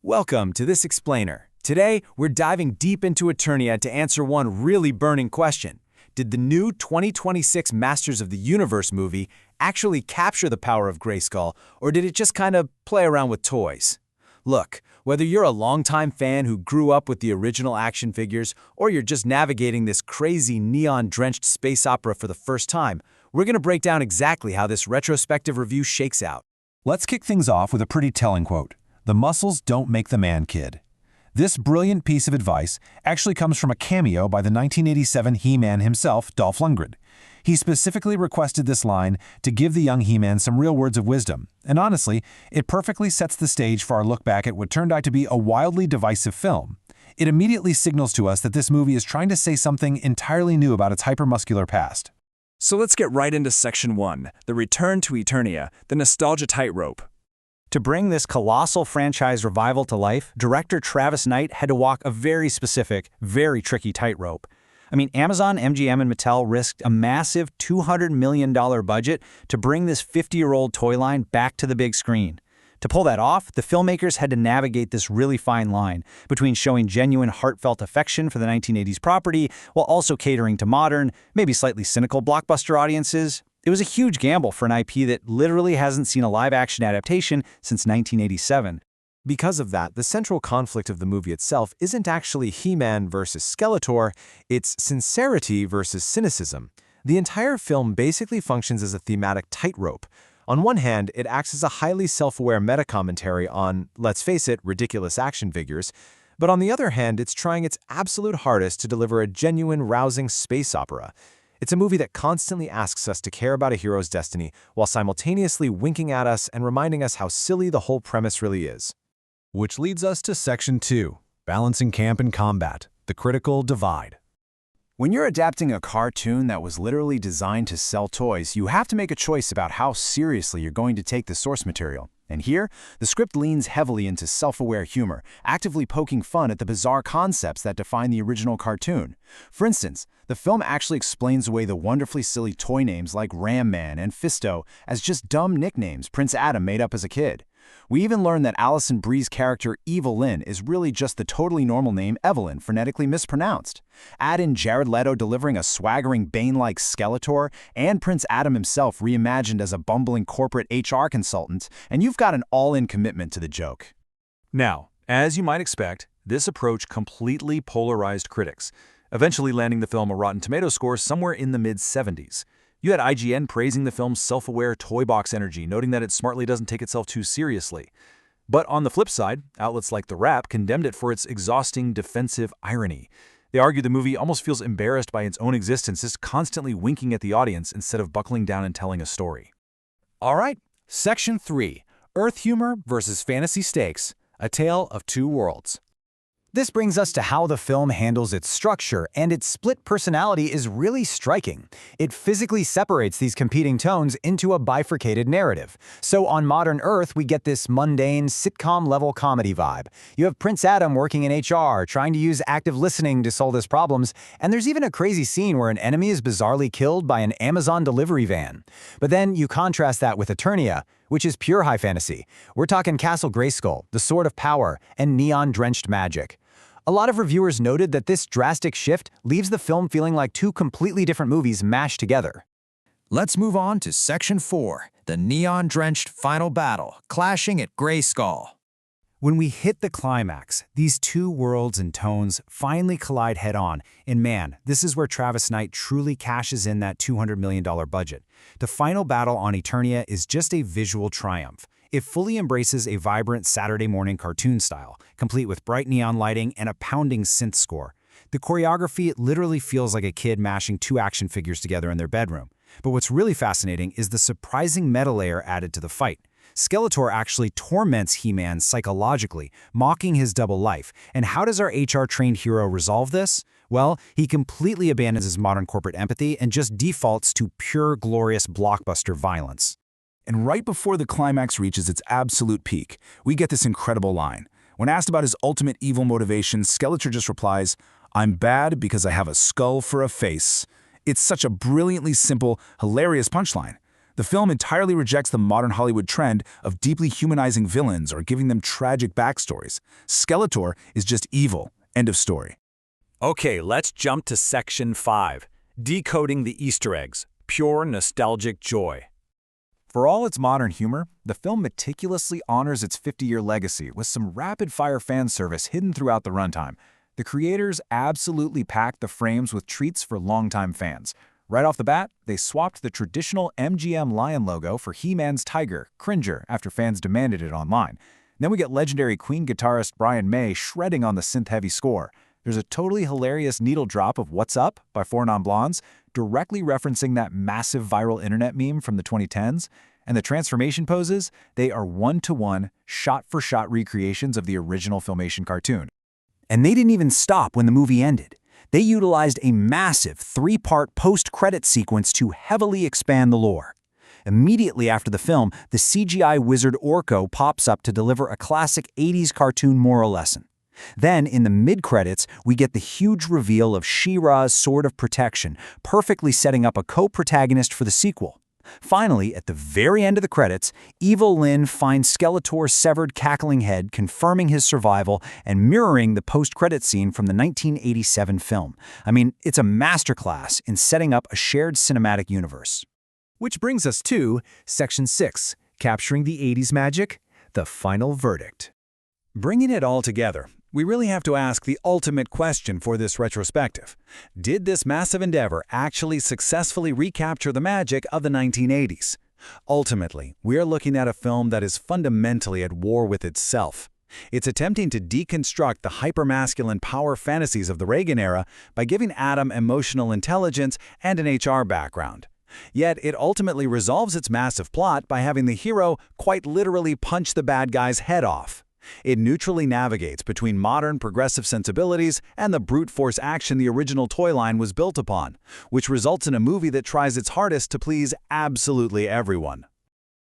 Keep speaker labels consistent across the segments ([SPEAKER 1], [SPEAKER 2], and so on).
[SPEAKER 1] Welcome to this explainer. Today, we're diving deep into Eternia to answer one really burning question. Did the new 2026 Masters of the Universe movie actually capture the power of Grayskull, or did it just kind of play around with toys? Look, whether you're a longtime fan who grew up with the original action figures, or you're just navigating this crazy neon-drenched space opera for the first time, we're going to break down exactly how this retrospective review shakes out.
[SPEAKER 2] Let's kick things off with a pretty telling quote. "The muscles don't make the man, kid." This brilliant piece of advice actually comes from a cameo by the 1987 He-Man himself, Dolph Lundgren. He specifically requested this line to give the young He-Man some real words of wisdom, and honestly, it perfectly sets the stage for our look back at what turned out to be a wildly divisive film. It immediately signals to us that this movie is trying to say something entirely new about its hypermuscular past.
[SPEAKER 3] So let's get right into Section 1, the return to Eternia, the nostalgia tightrope.
[SPEAKER 4] To bring this colossal franchise revival to life, director Travis Knight had to walk a very specific, very tricky tightrope. Amazon, MGM, and Mattel risked a massive $200 million budget to bring this 50-year-old toy line back to the big screen. To pull that off, the filmmakers had to navigate this really fine line between showing genuine heartfelt affection for the 1980s property while also catering to modern, maybe slightly cynical blockbuster audiences. It was a huge gamble for an IP that literally hasn't seen a live-action adaptation since 1987.
[SPEAKER 1] Because of that, the central conflict of the movie itself isn't actually He-Man versus Skeletor, it's sincerity versus cynicism. The entire film basically functions as a thematic tightrope. On one hand, it acts as a highly self-aware meta-commentary on, let's face it, ridiculous action figures, but on the other hand, it's trying its absolute hardest to deliver a genuine, rousing space opera. It's a movie that constantly asks us to care about a hero's destiny while simultaneously winking at us and reminding us how silly the whole premise really is.
[SPEAKER 2] Which leads us to Section 2, Balancing Camp and Combat, the Critical Divide.
[SPEAKER 1] When you're adapting a cartoon that was literally designed to sell toys, you have to make a choice about how seriously you're going to take the source material. And here, the script leans heavily into self-aware humor, actively poking fun at the bizarre concepts that define the original cartoon. For instance, the film actually explains away the wonderfully silly toy names like Ram Man and Fisto as just dumb nicknames Prince Adam made up as a kid. We even learn that Alison Brie's character Evil Lynn is really just the totally normal name Evelyn, phonetically mispronounced. Add in Jared Leto delivering a swaggering Bane-like Skeletor, and Prince Adam himself reimagined as a bumbling corporate HR consultant, and you've got an all-in commitment to the joke.
[SPEAKER 3] Now, as you might expect, this approach completely polarized critics, eventually landing the film a Rotten Tomatoes score somewhere in the mid-70s. You had IGN praising the film's self-aware toy box energy, noting that it smartly doesn't take itself too seriously. But on the flip side, outlets like The Wrap condemned it for its exhausting defensive irony. They argue the movie almost feels embarrassed by its own existence, just constantly winking at the audience instead of buckling down and telling a story.
[SPEAKER 1] All right, Section 3, Earth Humor versus Fantasy Stakes, a tale of two worlds.
[SPEAKER 4] This brings us to how the film handles its structure, and its split personality is really striking. It physically separates these competing tones into a bifurcated narrative. So on modern Earth, we get this mundane, sitcom-level comedy vibe. You have Prince Adam working in HR, trying to use active listening to solve his problems, and there's even a crazy scene where an enemy is bizarrely killed by an Amazon delivery van. But then you contrast that with Eternia, which is pure high fantasy. We're talking Castle Grayskull, the Sword of Power, and neon-drenched magic. A lot of reviewers noted that this drastic shift leaves the film feeling like two completely different movies mashed together.
[SPEAKER 5] Let's move on to Section 4, the neon-drenched final battle, clashing at Grayskull.
[SPEAKER 4] When we hit the climax, these two worlds and tones finally collide head-on, and man, this is where Travis Knight truly cashes in that $200 million budget. The final battle on Eternia is just a visual triumph. It fully embraces a vibrant Saturday morning cartoon style, complete with bright neon lighting and a pounding synth score. The choreography literally feels like a kid mashing two action figures together in their bedroom. But what's really fascinating is the surprising meta layer added to the fight. Skeletor actually torments He-Man psychologically, mocking his double life. And how does our HR-trained hero resolve this? Well, he completely abandons his modern corporate empathy and just defaults to pure, glorious blockbuster violence.
[SPEAKER 6] And right before the climax reaches its absolute peak, we get this incredible line. When asked about his ultimate evil motivation, Skeletor just replies, "I'm bad because I have a skull for a face." It's such a brilliantly simple, hilarious punchline. The film entirely rejects the modern Hollywood trend of deeply humanizing villains or giving them tragic backstories. Skeletor is just evil. End of story.
[SPEAKER 2] Okay, let's jump to Section 5, Decoding the Easter Eggs, Pure Nostalgic Joy.
[SPEAKER 3] For all its modern humor, the film meticulously honors its 50-year legacy with some rapid-fire fan service hidden throughout the runtime. The creators absolutely packed the frames with treats for longtime fans. Right off the bat, they swapped the traditional MGM lion logo for He-Man's tiger, Cringer, after fans demanded it online. Then we get legendary Queen guitarist Brian May shredding on the synth-heavy score. There's a totally hilarious needle drop of What's Up by Four Non Blondes, directly referencing that massive viral internet meme from the 2010s. And the transformation poses, they are one-to-one, shot-for-shot recreations of the original Filmation cartoon.
[SPEAKER 4] And they didn't even stop when the movie ended. They utilized a massive 3-part post-credit sequence to heavily expand the lore. Immediately after the film, the CGI wizard Orko pops up to deliver a classic 80s cartoon moral lesson. Then, in the mid-credits, we get the huge reveal of She-Ra's Sword of Protection, perfectly setting up a co-protagonist for the sequel. Finally, at the very end of the credits, Evil Lyn finds Skeletor's severed cackling head, confirming his survival and mirroring the post-credit scene from the 1987 film. I mean, it's a masterclass in setting up a shared cinematic universe.
[SPEAKER 1] Which brings us to Section 6, Capturing the 80s Magic, the Final Verdict. Bringing it all together, we really have to ask the ultimate question for this retrospective. Did this massive endeavor actually successfully recapture the magic of the 1980s? Ultimately, we are looking at a film that is fundamentally at war with itself. It's attempting to deconstruct the hypermasculine power fantasies of the Reagan era by giving Adam emotional intelligence and an HR background. Yet it ultimately resolves its massive plot by having the hero quite literally punch the bad guy's head off. It neutrally navigates between modern progressive sensibilities and the brute force action the original toy line was built upon, which results in a movie that tries its hardest to please absolutely everyone.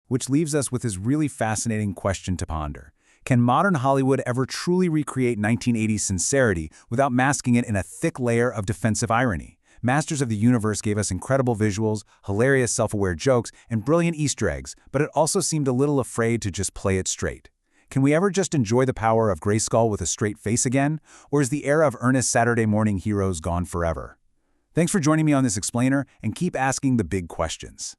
[SPEAKER 4] Which leaves us with this really fascinating question to ponder. Can modern Hollywood ever truly recreate 1980s sincerity without masking it in a thick layer of defensive irony? Masters of the Universe gave us incredible visuals, hilarious self-aware jokes, and brilliant Easter eggs, but it also seemed a little afraid to just play it straight. Can we ever just enjoy the power of Grayskull with a straight face again? Or is the era of earnest Saturday morning heroes gone forever? Thanks for joining me on this explainer, and keep asking the big questions.